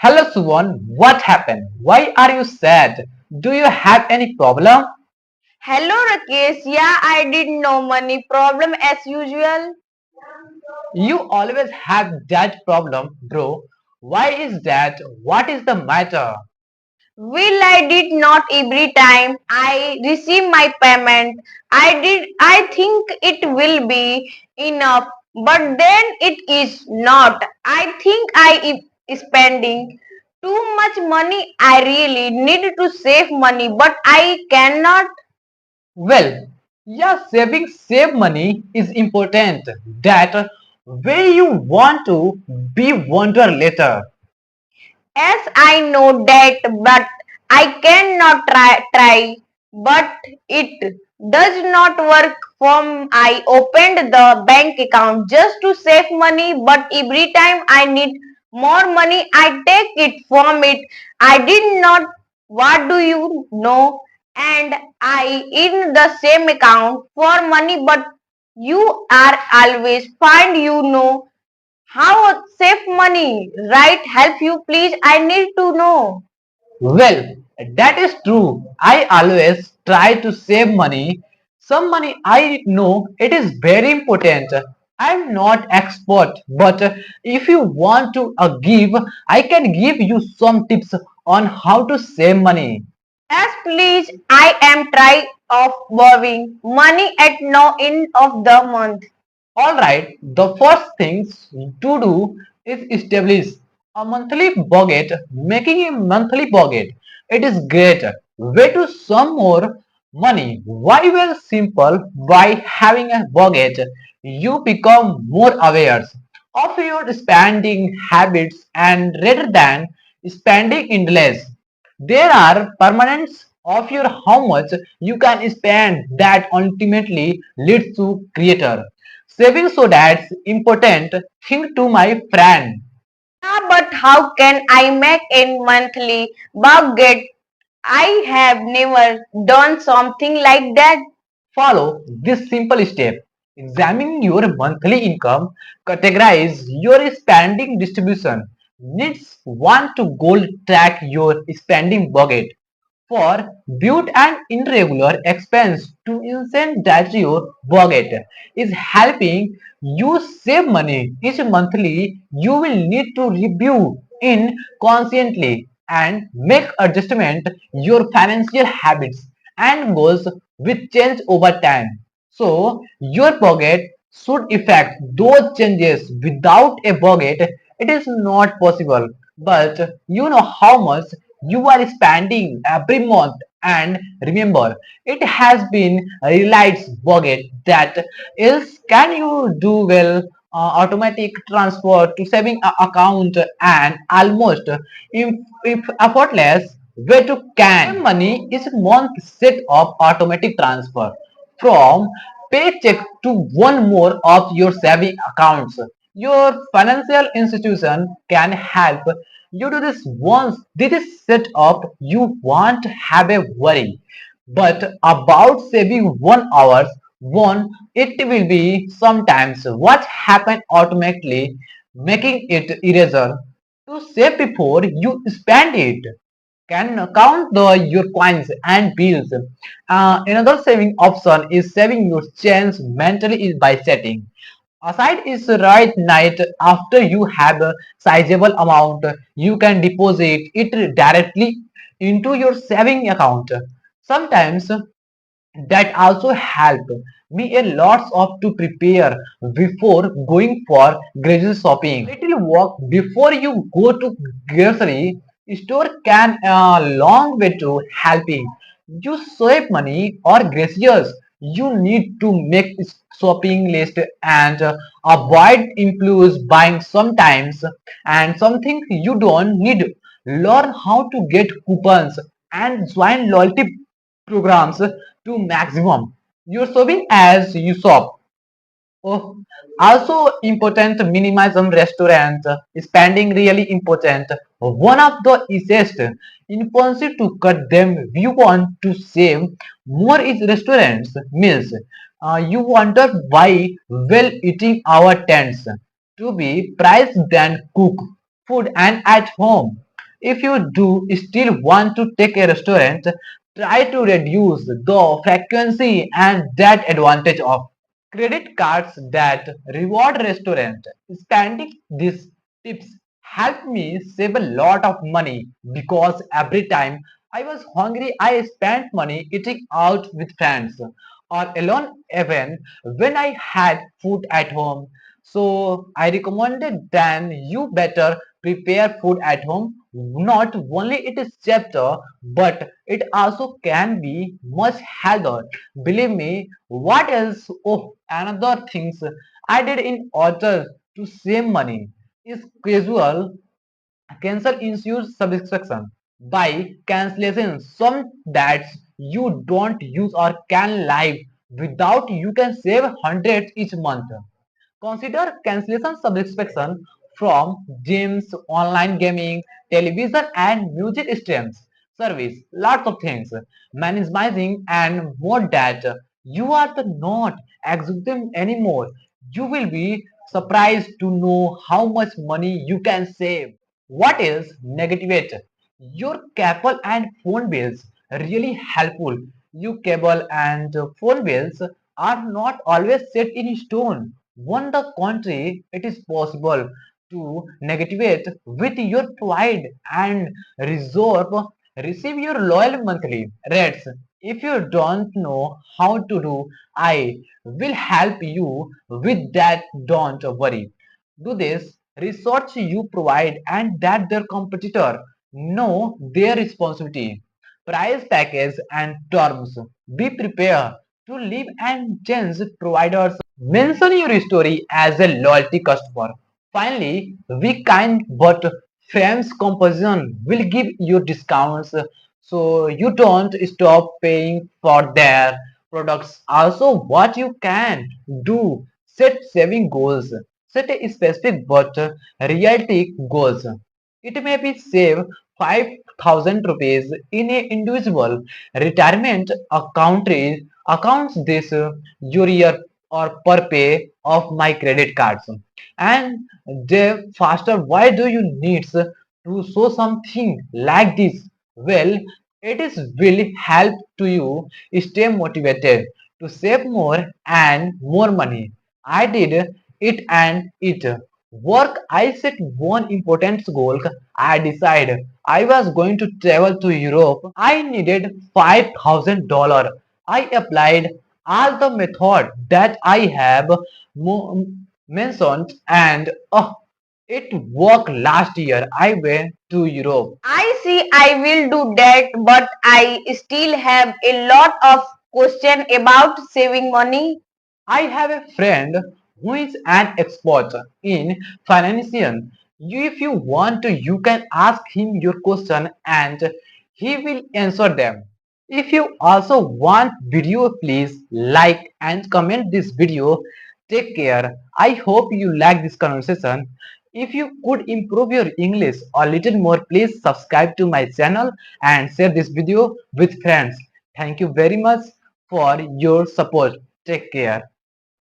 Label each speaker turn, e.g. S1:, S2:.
S1: Hello Suvan, what happened? Why are you sad? Do you have any problem?
S2: Hello Rakesh, yeah I did no money problem as usual.
S1: You always have that problem, bro. Why is that? What is the matter?
S2: Will I did not every time I receive my payment. I think it will be enough, but then it is not. I think I am spending too much money. I really need to save money, but I cannot.
S1: Well, yeah, save money is important. That where you want to be wonder later.
S2: As I know that, but I cannot try. But it does not work from I opened the bank account just to save money, but every time I need more money, I take it from it. I did not, what do you know? And I in the same account for money, but you are always find how save money, right? Help you please. I need to know.
S1: Well, that is true. I always try to save money. Some money I know it is very important. I'm not expert, but if you want to give, I can give you some tips on how to save money.
S2: Yes, please. I am trying of borrowing money at no end of the month.
S1: Alright, the first things to do is establish a monthly budget. Making a monthly budget, it is great way to some more money. Why? Well, simple. By having a budget, you become more aware of your spending habits and rather than spending endless. There are permanents of your how much you can spend that ultimately leads to creator. Saving so that's important thing to my friend.
S2: Yeah, but how can I make a monthly budget? I have never done something like that.
S1: Follow this simple step. Examine your monthly income, categorize your spending distribution. Needs one to goal track your spending budget. For build an irregular expense to ensure that your budget is helping you save money each monthly, you will need to review in consciently and make adjustment your financial habits and goals will change over time. So your budget should affect those changes. Without a budget, it is not possible. But you know how much you are spending every month, and remember it has been realized budget that else can you do well automatic transfer to saving account and almost if effortless way to can money is month set of automatic transfer from paycheck to one more of your saving accounts. Your financial institution can help you do this once this is set up. You won't have a worry. But about saving 1 hours, one it will be sometimes what happen automatically, making it eraser to save before you spend it. Can count your coins and bills. Another saving option is saving your chance mentally is by setting aside is right night after you have a sizable amount. You can deposit it directly into your saving account. Sometimes that also help me a lot of to prepare before going for grocery shopping. Little walk before you go to grocery store can a long way to helping you save money or groceries. You need to make shopping list and avoid impulse buying sometimes and something you don't need. Learn how to get coupons and join loyalty programs to maximum your shopping as you shop. Oh, also important minimalism restaurant spending really important. One of the easiest impulsive to cut them we want to save more is restaurants meals. You wonder why well eating our tends to be priced than cook food and at home. if you do still want to take a restaurant, try to reduce the frequency and that advantage of credit cards that reward restaurant. Spending these tips helped me save a lot of money because every time I was hungry, I spent money eating out with friends or alone even when I had food at home. So I recommended then you better prepare food at home. Not only it is cheaper, but it also can be much healthier. Believe me, what else? Oh, another things I did in order to save money is casual cancel insurance subscription by cancellation some that you don't use or can live without you can save hundreds each month. Consider cancellation subscription from gyms, online gaming, television and music streams, service, lots of things, minimizing and more that you are the not exhausting anymore. You will be surprised to know how much money you can save. What is negative? Your cable and phone bills really helpful. Your cable and phone bills are not always set in stone. On the contrary, it is possible to negotiate with your pride and reserve receive your loyal monthly rates. If you don't know how to do, I will help you with that. Don't worry. Do this research you provide and that their competitor know their responsibility. Price package and terms. Be prepared to leave and change providers. Mention your story as a loyalty customer. Finally, we kind but frames composition will give you discounts so you don't stop paying for their products. Also, what you can do, set saving goals. Set a specific but realistic goals. It may be save 5,000 rupees in a individual retirement accounts this your year or per pay of my credit cards. And the faster, why do you need to show something like this? Well, it is will help to you stay motivated to save more and more money. I did it and it work. I set one important goal. I decided I was going to travel to Europe. I needed $5,000. I applied all the method that I have mentioned and it worked last year. I went to Europe.
S2: I see I will do that, but I still have a lot of question about saving money.
S1: I have a friend who is an expert in financial. If you want to, you can ask him your question and he will answer them. If you also want video, please like and comment this video. Take care. I hope you like this conversation. If you could improve your English a little more, please subscribe to my channel and share this video with friends. Thank you very much for your support. Take care.